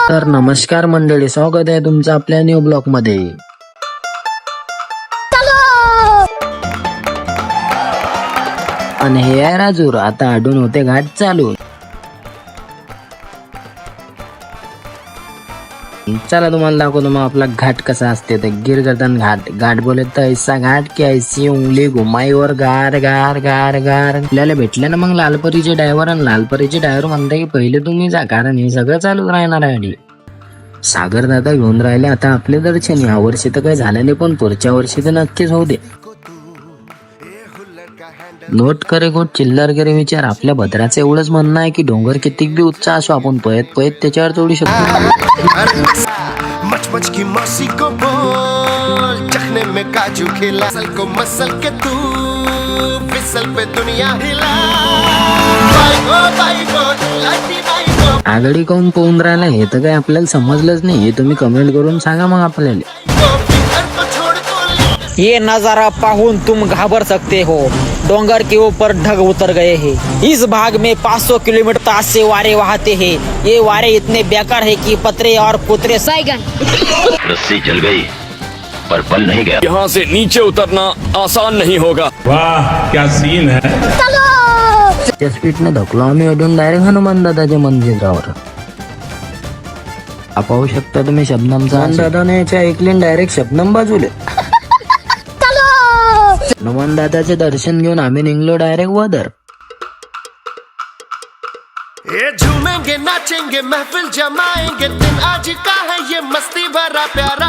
तर नमस्कार मंडळी, स्वागत आहे तुमचं आपल्या न्यू ब्लॉग मध्ये. आणि हे आहे राजूर. आता अडून होते घाट चालू. चला तुम्हाला दाखवतो मग आपला घाट कसा असते. तर गिरगर्दन घाट बोले तर ऐसा घाट की ऐसी उंगली घुमाई और गार गार गार गार. आपल्याला भेटले ना मग लालपरीचे ड्रायव्हर. आणि लालपरीचे ड्रायव्हर म्हणते की पहिले तुम्ही जा, कारण हे सगळं चालूच राहणार आहे. सागर दादा घेऊन राहिले आता आपले दर्शन. या वर्षी तर काही झालं नाही, पण पुढच्या वर्षी तर नक्कीच होऊ दे. नोट करे गोट चिल्लर करे विचार. आपल्या भद्राचं एवढंच म्हणणं आहे की डोंगर कितीक बी उच्च असो, आपण पयत पयत त्याच्यावर चढू शकतो. मच की मौसी को बोल, चखने में काजू खिला, सल को मसल के तू फिसल पे दुनिया हिला. आगडी काऊन पोहून राहिला हे तर काही आपल्याला समजलंच नाही. हे तुम्ही कमेंट करून सांगा मग आपल्याला. ये नजारा पाहुन तुम घाबर सकते हो. डोंगर के ऊपर ढग उतर गए हैं. इस भाग में 500 किलोमीटर तास से वारे वहाते हैं. ये वारे इतने बेकार है कि पतरे और कुतरे साइगन. रस्सी चल गई पर पल नहीं गया. यहाँ से नीचे उतरना आसान नहीं होगा. वाह क्या सीन है. त्या स्पीडने धकलो आम्ही अडून डायरेक्ट हनुमान दादाच्या मंदिरावर. पाहू शकता तुम्ही शबनमचा. दादाने याच्या ऐकले डायरेक्ट शबनम बाजूले. हनुमान दादाचे दर्शन घेऊन आम्ही निघलो डायरेक्ट वदर. ये झूमेंगे नाचेंगे महफिल जमाएंगे, दिन आज का है ये मस्ती भरा प्यारा.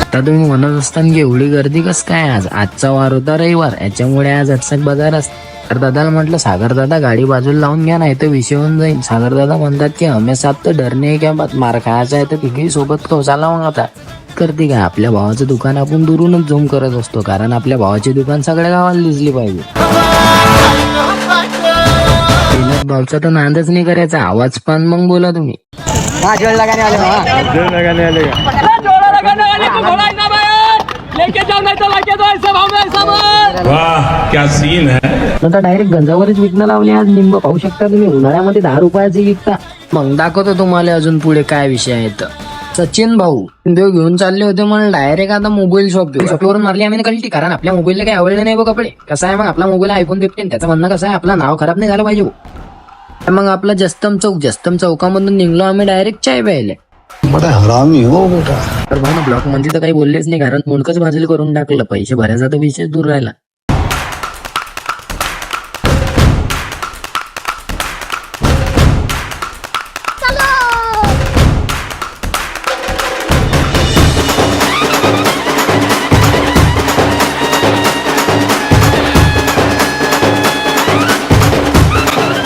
आता तुम्ही म्हणत असताना की एवढी गर्दी कस काय आज. आजचा वार होता रविवार, याच्यामुळे आज अटसक बाजार असत. तर दादाला म्हटलं सागर दादा गाडी बाजूला लावून घ्या, नाही तर विषय होऊन जाईल. सागर दादा म्हणतात की हमें साथ तर डरणे क्या बात, मार खायचा आहे तर तिघेही सोबत कौसाला मग. आता करते काय, आपल्या भावाचं दुकान आपण दुरूनच झूम करत असतो, कारण आपल्या भावाची दुकान सगळ्या गावाला दिसली पाहिजे. भावचा तर नांदच नाही करायचा. आवाज पण मग बोला तुम्ही. वाह क्या सीन है. आता डायरेक्ट गंजावरच विकणं लावले आज लिंब. पाहू शकता तुम्ही, उन्हाळ्यामध्ये 10 रुपयाचे विकता. मग दाखवतो तुम्हाला अजून पुढे काय विषय आहेत. सचिन भाऊ देव घेऊन चालले होते म्हणून डायरेक्ट आता मोबाईल शॉपवरून मारली आम्ही कळली, कारण आपल्या मोबाईलला काही आवडले नाही कपडे. कसं आहे मग आपला मोबाईल आयफोन 15, त्याचं म्हणणं कसं आहे आपलं नाव खराब नाही झालं पाहिजे. मग आपला जस्तम चौकामधून निघलो आम्ही डायरेक्ट चाय प्यायले. बड़ा हरामी हो बेटा. तर भाऊ ना ब्लॉक मध्ये तर काही बोललेच नाही, कारण मुलकच भाजल करून टाकलं. पैसे भरायचा तर विषय दूर राहिला.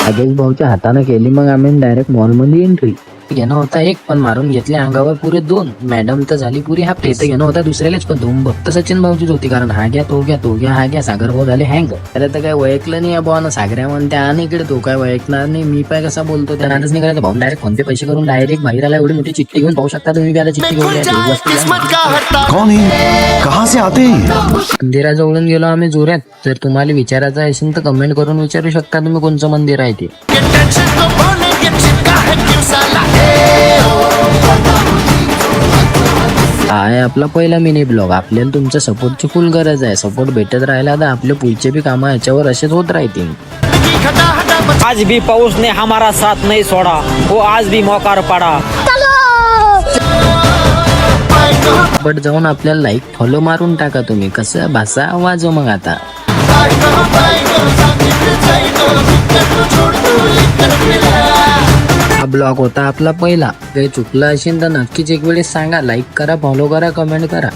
आदेश भाऊच्या हाताने केली मग आम्ही डायरेक्ट मॉल मध्ये एंट्री. घेणं होता एक, पण मारून घेतले अंगावर पुरे 2. मॅडम तर झाली पुरी हाफ. ते घेणं होता दुसऱ्यालाच, पण 2 भक्त सचिन भाऊचीच होती, कारण हा घ्या तो घ्या तो घ्या हा घ्या. सागर भाऊ झाले हँग. त्याला तर काय वळखलं नाही भाऊ ना. सागऱ्या म्हणते आणि इकडे तो काय वळखणार नाही. मी पाय कसा बोलतो त्या नादच नाही करायचं. भाऊ डायरेक्ट फोन पे पैसे करून डायरेक्ट बाहेर आला. एवढी मोठी चिठ्ठी घेऊन. पाहू शकता तुम्ही आता चिठ्ठी घेऊन. कौन है, कहाँ से आते हैं. मंदिराजवळून गेलो आम्ही जोऱ्यात. जर तुम्हाला विचारायचं असेल तर कमेंट करून विचारू शकता तुम्ही कोणचं मंदिर आहे ते. हा आहे आपला पहिला मिनी ब्लॉग. आपल्याला तुमच्या सपोर्टची फुल गरज आहे. सपोर्ट भेटत राहिला तर आपले पुढचे बी कामं याच्यावर असेच होत राहतील. आज भी पाऊस ने हमारा साथ नहीं छोड़ा. वो आज भी मौका पड़ा. बट जाऊन आपल्याला लाईक फॉलो मारून टाका तुम्ही. कसं भाषा वाजव मग आता. हा ब्लॉग होता आपला पहिला. काही चुकलं असेल तर नक्कीच एक वेळेस सांगा. लाईक करा, फॉलो करा, कमेंट करा.